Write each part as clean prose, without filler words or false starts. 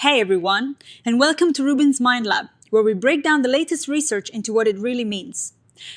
Hey everyone, and welcome to RUBIN'S Mind Lab, where we break down the latest research into what it really means.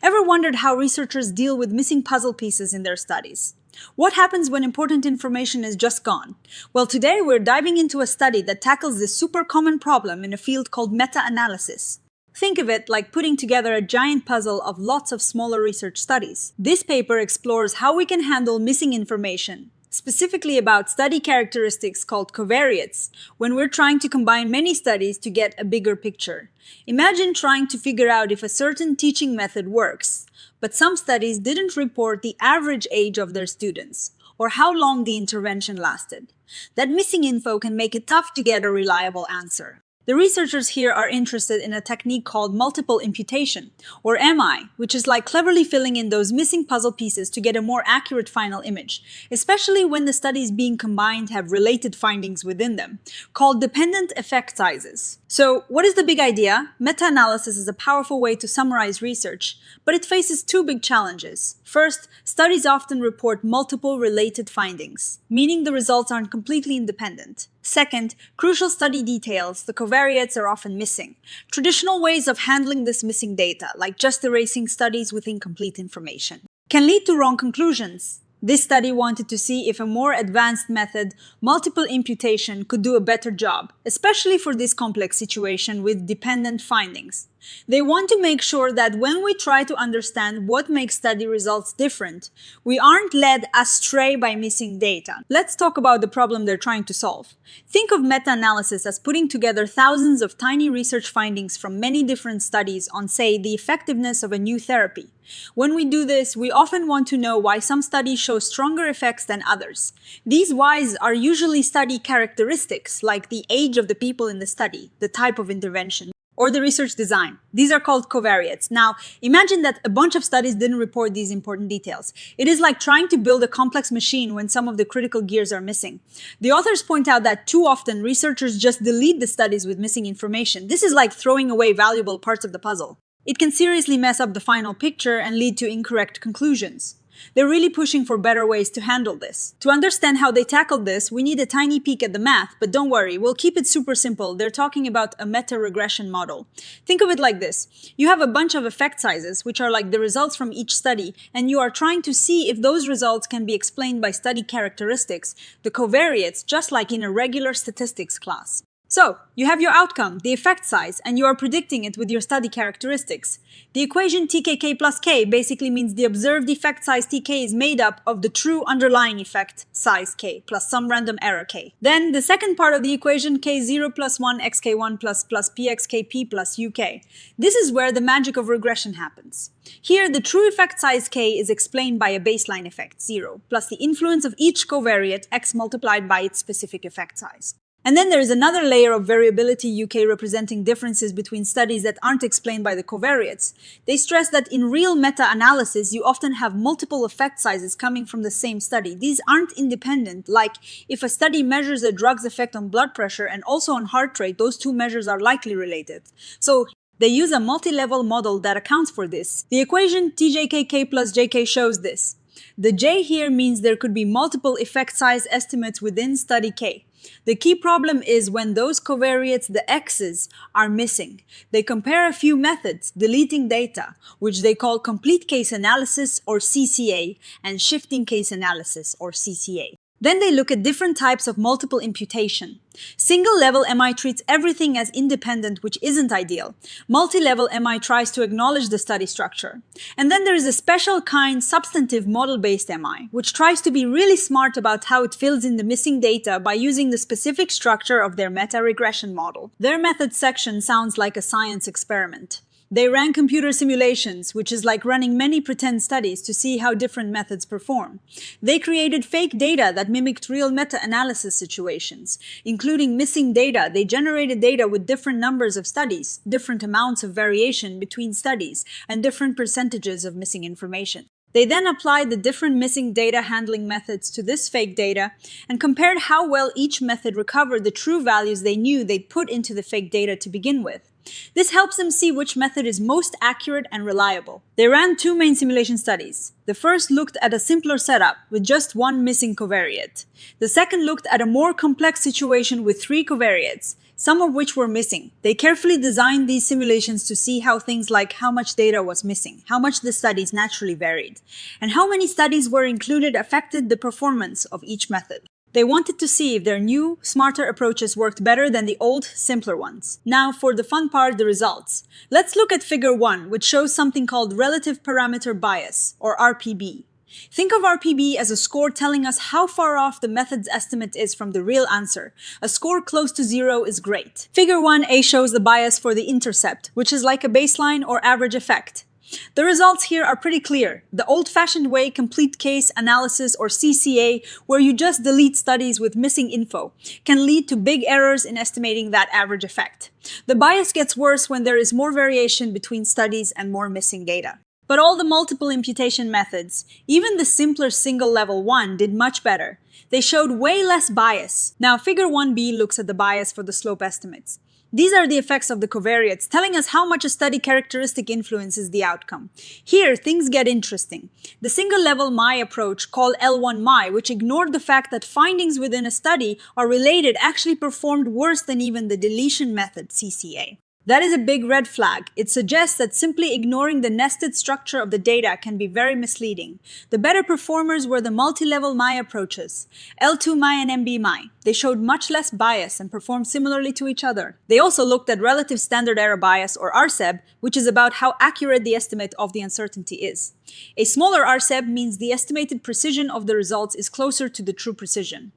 Ever wondered how researchers deal with missing puzzle pieces in their studies? What happens when important information is just gone? Well, today we're diving into a study that tackles this super common problem in a field called meta-analysis. Think of it like putting together a giant puzzle of lots of smaller research studies. This paper explores how we can handle missing information, specifically about study characteristics called covariates, when we're trying to combine many studies to get a bigger picture. Imagine trying to figure out if a certain teaching method works, but some studies didn't report the average age of their students, or how long the intervention lasted. That missing info can make it tough to get a reliable answer. The researchers here are interested in a technique called multiple imputation, or MI, which is like cleverly filling in those missing puzzle pieces to get a more accurate final image, especially when the studies being combined have related findings within them, called dependent effect sizes. So, what is the big idea? Meta-analysis is a powerful way to summarize research, but it faces two big challenges. First, studies often report multiple related findings, meaning the results aren't completely independent. Second, crucial study details, the covariates, are often missing. Traditional ways of handling this missing data, like just erasing studies with incomplete information, can lead to wrong conclusions. This study wanted to see if a more advanced method, multiple imputation, could do a better job, especially for this complex situation with dependent findings. They want to make sure that when we try to understand what makes study results different, we aren't led astray by missing data. Let's talk about the problem they're trying to solve. Think of meta-analysis as putting together thousands of tiny research findings from many different studies on, say, the effectiveness of a new therapy. When we do this, we often want to know why some studies show stronger effects than others. These whys are usually study characteristics, like the age of the people in the study, the type of intervention, or the research design. These are called covariates. Now, imagine that a bunch of studies didn't report these important details. It is like trying to build a complex machine when some of the critical gears are missing. The authors point out that too often researchers just delete the studies with missing information. This is like throwing away valuable parts of the puzzle. It can seriously mess up the final picture and lead to incorrect conclusions. They're really pushing for better ways to handle this. To understand how they tackled this, we need a tiny peek at the math, but don't worry, we'll keep it super simple. They're talking about a meta-regression model. Think of it like this. You have a bunch of effect sizes, which are like the results from each study, and you are trying to see if those results can be explained by study characteristics, the covariates, just like in a regular statistics class. So, you have your outcome, the effect size, and you are predicting it with your study characteristics. The equation TKK plus K basically means the observed effect size Tk is made up of the true underlying effect size K plus some random error K. Then, the second part of the equation K0 plus 1 xk1 plus pxkp plus uk. This is where the magic of regression happens. Here, the true effect size K is explained by a baseline effect, 0, plus the influence of each covariate x multiplied by its specific effect size. And then there is another layer of variability UK representing differences between studies that aren't explained by the covariates. They stress that in real meta-analysis, you often have multiple effect sizes coming from the same study. These aren't independent, like if a study measures a drug's effect on blood pressure and also on heart rate, those two measures are likely related. So they use a multi-level model that accounts for this. The equation TJKK plus JK shows this. The J here means there could be multiple effect size estimates within study K. The key problem is when those covariates, the X's, are missing. They compare a few methods, deleting data, which they call complete case analysis or CCA, and shifting case analysis or CCA. Then they look at different types of multiple imputation. Single-level MI treats everything as independent, which isn't ideal. Multi-level MI tries to acknowledge the study structure. And then there is a special kind substantive model-based MI, which tries to be really smart about how it fills in the missing data by using the specific structure of their meta-regression model. Their method section sounds like a science experiment. They ran computer simulations, which is like running many pretend studies to see how different methods perform. They created fake data that mimicked real meta-analysis situations. Including missing data, they generated data with different numbers of studies, different amounts of variation between studies, and different percentages of missing information. They then applied the different missing data handling methods to this fake data and compared how well each method recovered the true values they knew they'd put into the fake data to begin with. This helps them see which method is most accurate and reliable. They ran 2 main simulation studies. The first looked at a simpler setup with just 1 missing covariate. The second looked at a more complex situation with 3 covariates, some of which were missing. They carefully designed these simulations to see how things like how much data was missing, how much the studies naturally varied, and how many studies were included affected the performance of each method. They wanted to see if their new, smarter approaches worked better than the old, simpler ones. Now for the fun part, the results. Let's look at figure 1, which shows something called relative parameter bias, or RPB. Think of RPB as a score telling us how far off the method's estimate is from the real answer. A score close to 0 is great. Figure 1a shows the bias for the intercept, which is like a baseline or average effect. The results here are pretty clear. The old-fashioned way, complete case analysis or CCA, where you just delete studies with missing info, can lead to big errors in estimating that average effect. The bias gets worse when there is more variation between studies and more missing data. But all the multiple imputation methods, even the simpler single level one, did much better. They showed way less bias. Now figure 1b looks at the bias for the slope estimates. These are the effects of the covariates, telling us how much a study characteristic influences the outcome. Here, things get interesting. The single-level MI approach, called L1 MI, which ignored the fact that findings within a study are related, actually performed worse than even the deletion method, CCA. That is a big red flag. It suggests that simply ignoring the nested structure of the data can be very misleading. The better performers were the multi-level MI approaches, L2 MI and MB MI. They showed much less bias and performed similarly to each other. They also looked at relative standard error bias, or RSEB, which is about how accurate the estimate of the uncertainty is. A smaller RSEB means the estimated precision of the results is closer to the true precision.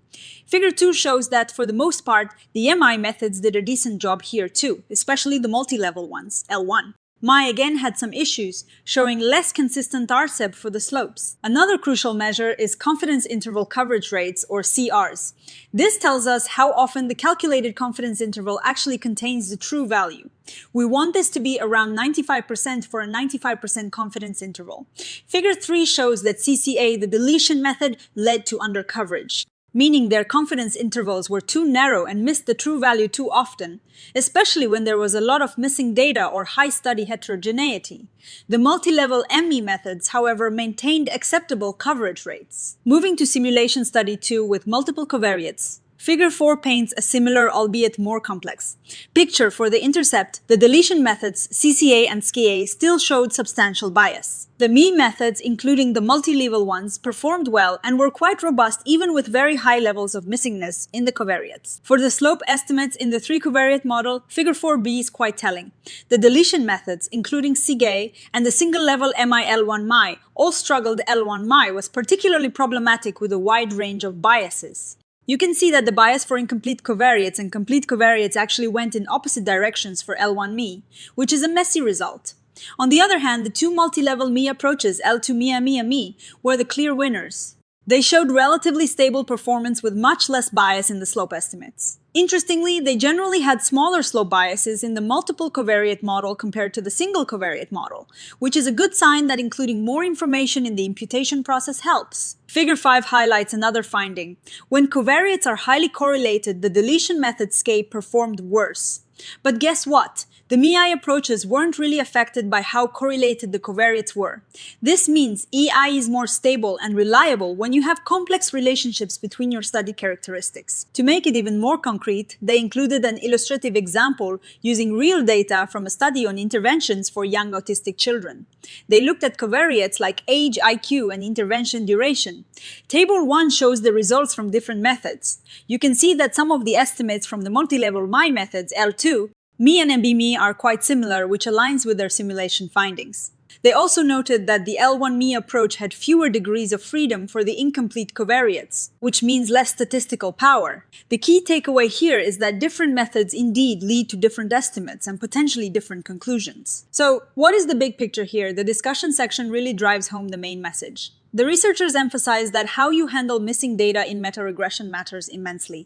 Figure 2 shows that, for the most part, the MI methods did a decent job here too, especially the multi-level ones, L1. MI again had some issues, showing less consistent RSEB for the slopes. Another crucial measure is confidence interval coverage rates, or CRs. This tells us how often the calculated confidence interval actually contains the true value. We want this to be around 95% for a 95% confidence interval. Figure 3 shows that CCA, the deletion method, led to undercoverage, meaning their confidence intervals were too narrow and missed the true value too often, especially when there was a lot of missing data or high study heterogeneity. The multi-level ME methods, however, maintained acceptable coverage rates. Moving to simulation study 2 with multiple covariates. Figure 4 paints a similar, albeit more complex picture. For the intercept, the deletion methods, CCA and SCA, still showed substantial bias. The ME methods, including the multi-level ones, performed well and were quite robust even with very high levels of missingness in the covariates. For the slope estimates in the 3-covariate model, figure 4b is quite telling. The deletion methods, including SCA and the single-level MI-L1 MI, all struggled. L1 MI was particularly problematic with a wide range of biases. You can see that the bias for incomplete covariates and complete covariates actually went in opposite directions for L1 ME, which is a messy result. On the other hand, the 2 multi-level ME approaches, L2 MIA MIA ME, were the clear winners. They showed relatively stable performance with much less bias in the slope estimates. Interestingly, they generally had smaller slope biases in the multiple covariate model compared to the single covariate model, which is a good sign that including more information in the imputation process helps. Figure 5 highlights another finding. When covariates are highly correlated, the deletion method SCA performed worse. But guess what? The MI approaches weren't really affected by how correlated the covariates were. This means EI is more stable and reliable when you have complex relationships between your study characteristics. To make it even more concrete, they included an illustrative example using real data from a study on interventions for young autistic children. They looked at covariates like age, IQ, and intervention duration. Table 1 shows the results from different methods. You can see that some of the estimates from the multi-level MI methods, L2, ME and MB-ME, are quite similar, which aligns with their simulation findings. They also noted that the L1 ME approach had fewer degrees of freedom for the incomplete covariates, which means less statistical power. The key takeaway here is that different methods indeed lead to different estimates and potentially different conclusions. So, what is the big picture here? The discussion section really drives home the main message. The researchers emphasize that how you handle missing data in meta-regression matters immensely.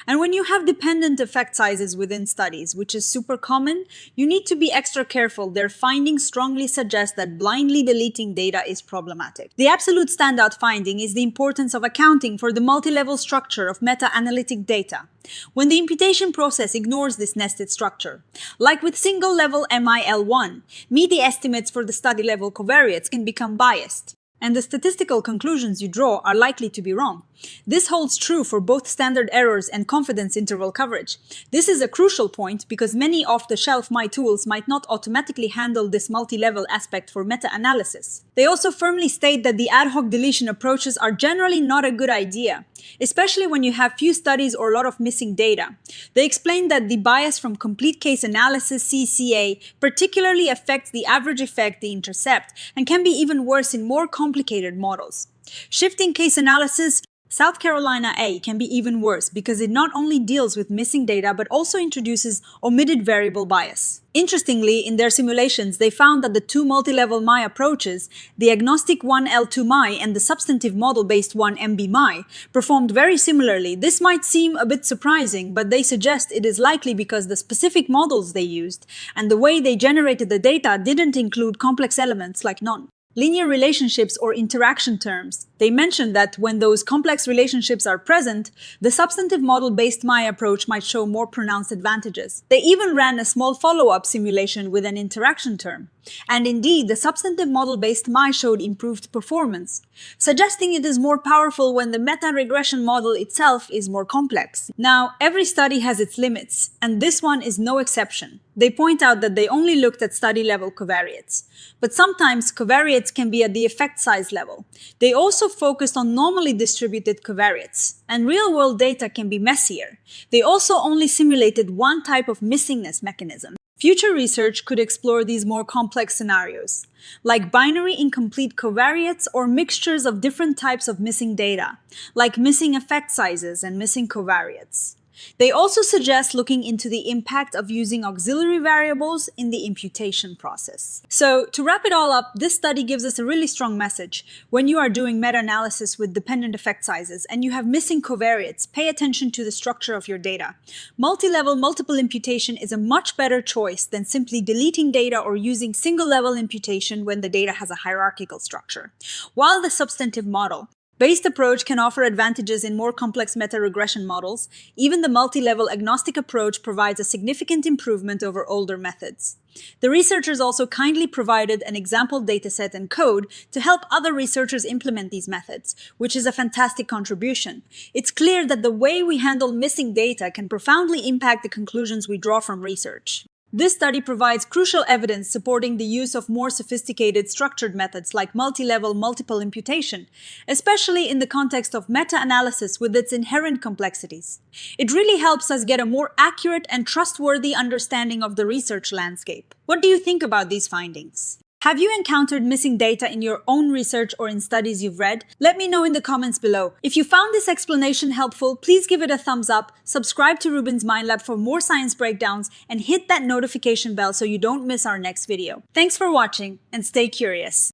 And when you have dependent effect sizes within studies, which is super common, you need to be extra careful. Their findings strongly suggest that blindly deleting data is problematic. The absolute standout finding is the importance of accounting for the multi-level structure of meta-analytic data. When the imputation process ignores this nested structure, like with single-level MIL1, media estimates for the study-level covariates can become biased, and the statistical conclusions you draw are likely to be wrong. This holds true for both standard errors and confidence interval coverage. This is a crucial point because many off-the-shelf tools might not automatically handle this multi-level aspect for meta-analysis. They also firmly state that the ad hoc deletion approaches are generally not a good idea, especially when you have few studies or a lot of missing data. They explain that the bias from complete case analysis (CCA) particularly affects the average effect, the intercept, and can be even worse in more complicated models. Shifting case analysis, South Carolina A can be even worse because it not only deals with missing data but also introduces omitted variable bias. Interestingly, in their simulations, they found that the two multi-level MI approaches, the agnostic 1L2 MI and the substantive model-based 1MB MI, performed very similarly. This might seem a bit surprising, but they suggest it is likely because the specific models they used and the way they generated the data didn't include complex elements like non-linear relationships or interaction terms. They mentioned that when those complex relationships are present, the substantive model-based MI approach might show more pronounced advantages. They even ran a small follow-up simulation with an interaction term. And indeed, the substantive model-based MI showed improved performance, suggesting it is more powerful when the meta-regression model itself is more complex. Now, every study has its limits, and this one is no exception. They point out that they only looked at study-level covariates. But sometimes covariates can be at the effect size level. They also focused on normally distributed covariates, and real-world data can be messier. They also only simulated one type of missingness mechanism. Future research could explore these more complex scenarios, like binary incomplete covariates or mixtures of different types of missing data, like missing effect sizes and missing covariates. They also suggest looking into the impact of using auxiliary variables in the imputation process. So, to wrap it all up, this study gives us a really strong message. When you are doing meta-analysis with dependent effect sizes and you have missing covariates, pay attention to the structure of your data. Multi-level multiple imputation is a much better choice than simply deleting data or using single-level imputation when the data has a hierarchical structure. While the substantive model-based approach can offer advantages in more complex meta-regression models, even the multi-level agnostic approach provides a significant improvement over older methods. The researchers also kindly provided an example dataset and code to help other researchers implement these methods, which is a fantastic contribution. It's clear that the way we handle missing data can profoundly impact the conclusions we draw from research. This study provides crucial evidence supporting the use of more sophisticated structured methods like multi-level multiple imputation, especially in the context of meta-analysis with its inherent complexities. It really helps us get a more accurate and trustworthy understanding of the research landscape. What do you think about these findings? Have you encountered missing data in your own research or in studies you've read? Let me know in the comments below. If you found this explanation helpful, please give it a thumbs up, subscribe to RUBIN'S Mind Lab for more science breakdowns, and hit that notification bell so you don't miss our next video. Thanks for watching, and stay curious.